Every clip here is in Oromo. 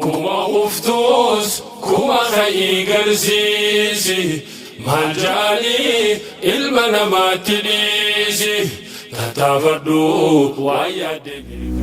كما أفتوس كما خي قرسيسي ما جالي المنا ما تليسي تتفردو ويا دمي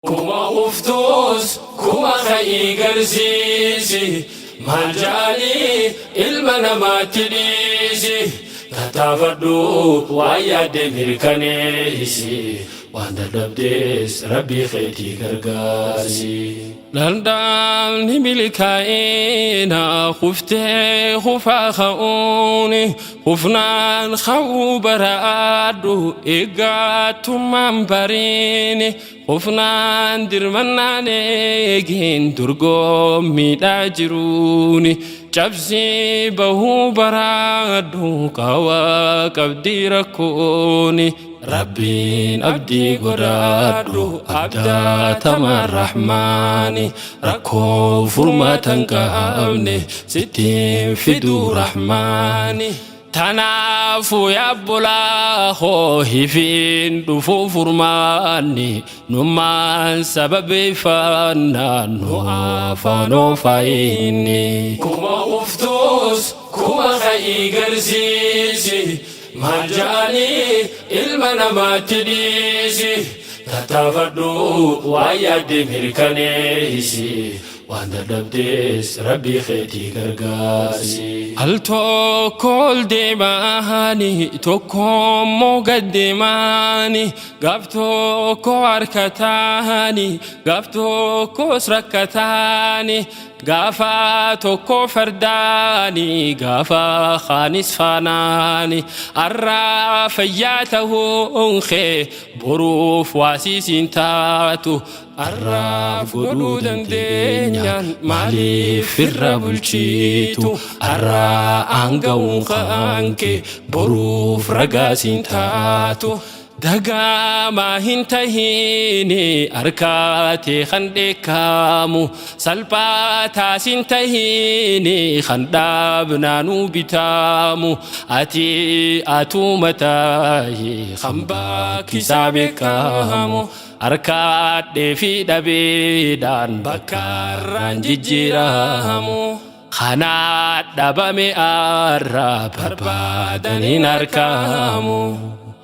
كما أفتوس كما خي قرسيسي ما جالي المنا ما تليسي تتفردو ويا دمي كنيسي وأنا دبدس ربي خيتي غرغاسي لندن نملكاينا خفتي خفا خوني خفنان خو برادو إيغاتو مامبريني خفنان درمناني جين درغو ميداجروني جبسي بهو برادو قوا قبدي ركوني ربين أبدي قرادو أبدا تما الرحمن ركو فرما تنقامني ستين فدو رحماني تنافو يا بلا خوهي فين دفو فرماني نمان سبب فانا نوافانو فايني كما أفتوس كما خي قرسيسي ما جاني المنا ما تديسي تتفردو ويا دمير كنيسي وانا دبدس ربي خيتي غرغاسي التو كل دماني توكو مقدماني غفتو كو أركتاني غفتو كو سركتاني غافا توكو فرداني غافا خانس فاناني الرافياته انخي بروف واسيسين تاتو الراف قدودن دينيان مالي في الرابلشيتو الرا انقاون خانكي بروف رقاسين تاتو دغا ما هنتهيني أركاتي خندكامو سلباتا سنتهيني خندابنا نوبتامو أتي أتو متاهي خمباكي سابكامو أركات دي في دبيدان بكاران جيجيرامو خانات دبامي أرى بربادن أركامو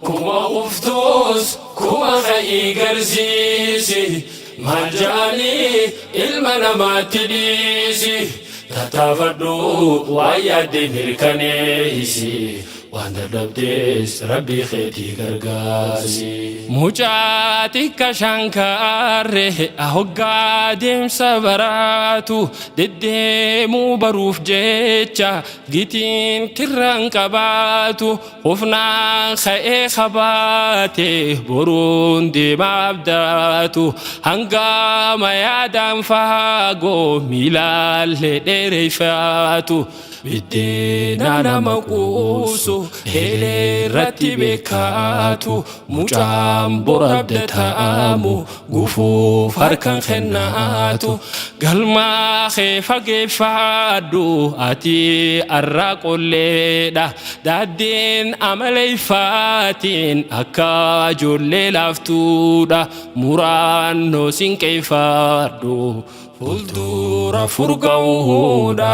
كما أفتوس كما خي قرسيسي ما جاني المنا ما تديسي تتفردو ويا دمير كنيسي وانا دبدس ربي خيتي غرغاسي موجاتي كشانكاره اهوغا ديم سبراتو دديمو بروف جيتشا جيتين كران كباتو خفنا خي خباتي بروندي مابداتو هنگا ما يادام فاغو ميلال ديريفاتو بدينا نمقوسو هيلي رتبكاتو مجام بردتامو غفو فركن خناتو قلما خيفا قفادو اتي الرقل ليدا دادين عملي فاتين اكا جولي لافتودا مرانو سين كيفادو فلدورا فرقودا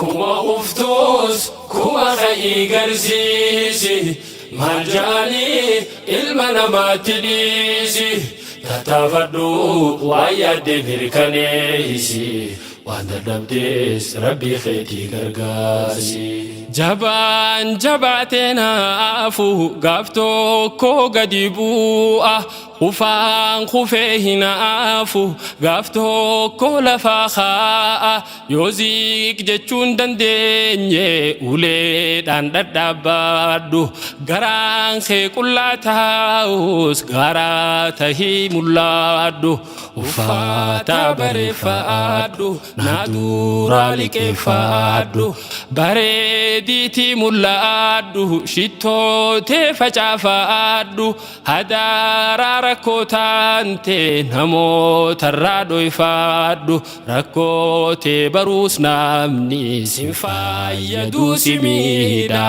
كما أفتوس كما خي قرسيسي ما جاني المنا ما تديسي تتفردو ويا دمير كنيسي وانا دبدس ربي خيتي غرغاسي جبان جباتنا أفو غفتو كو غديبوآ خفان خفيهنا أفو غفتو كو لفاخاء يوزيك جتشون دنديني وليدان ددابادو غران خي كلا تاوس غرا تهي مولادو وفاتا برفادو نادورا لكفادو بريديتي مولادو شتو تفجافادو هدارا rakkootante namoota irraa dhoyfaadhu rakkootee baruus namni sin fayyadu si miidha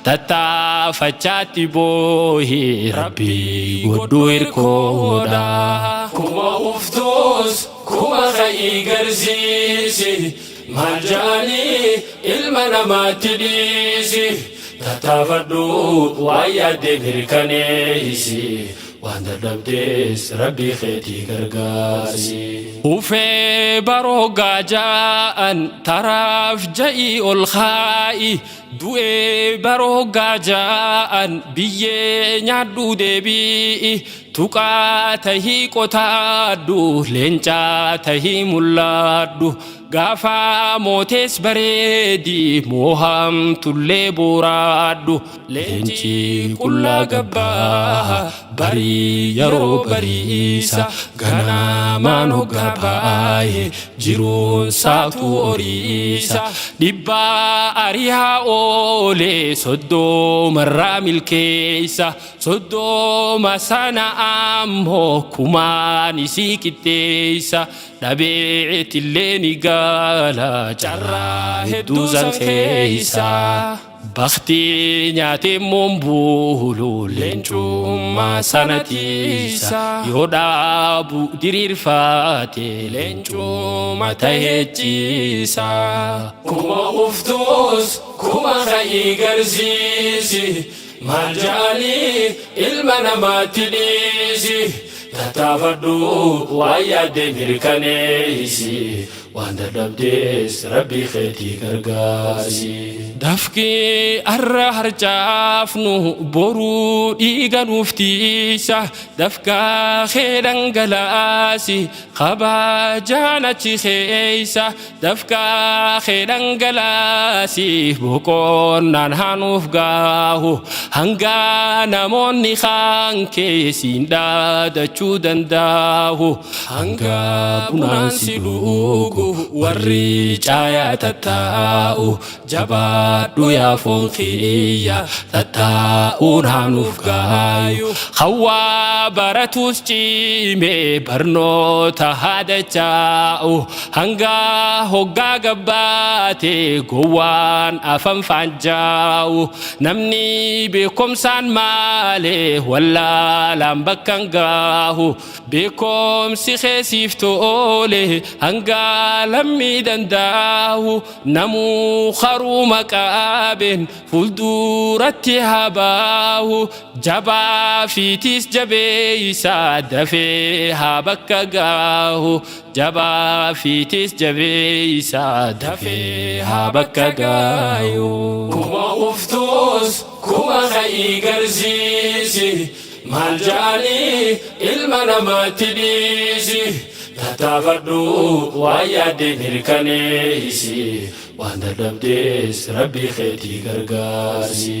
tattaafachaatti boohi rabbii godhuu hirkooda kuma uftuus kuma ka'ii garsiisi maal jaanii ilma namaatti dhiisi tattaafadhu waan yaadde mirkaneessi waan dadhabdees rabbii keetii gargaarsi ufee baroogaa ja'an taraaf ja'ii ol kaa'i du'ee baroogaa ja'an biyyee nyaadhu deebi'i tuqaa tahii qotaadhu leencaa tahii mul'aadhu gaafa mootees bareedi moohamtullee boraadhu leenci qullaa gabbaa barii yeroo bariisa ganamaan hoggaa baay'ee jiruun saatu oriisa dhibbaa ariyaa oolee soddomarraa milkeessa soddoma sana ammoo kumaan isii qixxeessa dhabeetillee ni gaala carraa hedduu san keessa baktii nyaatee moombuulu leencummaa sanatiisa yoo dhaabu diriirfaate leencummaa taheechiisa kuma uftuus kuma ka'ii garsiisi maal jaanii ilma namaatti dhiisi tattaafadhu waan yaadde mirkaneessi waan dadhabdees rabbii keetii gargaarsi dafqii arra harcaafnu boruu dhiiga nuuf tiisa dafqaa kee dhangalaasi kabajaan achi keeysa dafqaa kee dhangalaasi boqonnaan hanuuf gaahu hanga namoonni kaan keessiin dhaadachuu danda'u hanga bunaan si dhugu warri caayaa tattaa'u jabaadhu yaa foon kiyya tattaa'uun hanuuf gaayu hawaa baratus cimee barnoota haadacha'u hanga hoggaa gabbaate gowwaan afan faanjaa'u namni beekomsaan malee wallaalaan bakkan gaahu beekomsi keessiif tole hanga lammi danda'u namuu haruu maqaabeen fulduratti habaahu jabaa fiitis jabeeysa dafee haa bakka gaahu jabaa fiitis jabeeysa dafee haa bakka gaayu kuma uftuus kuma ka'ii garsiisi maal jaanii ilma namaatti dhiisi tattaafadhu waan yaadde mirkaneessi waan dadhabdees rabbii keetii gargaarsi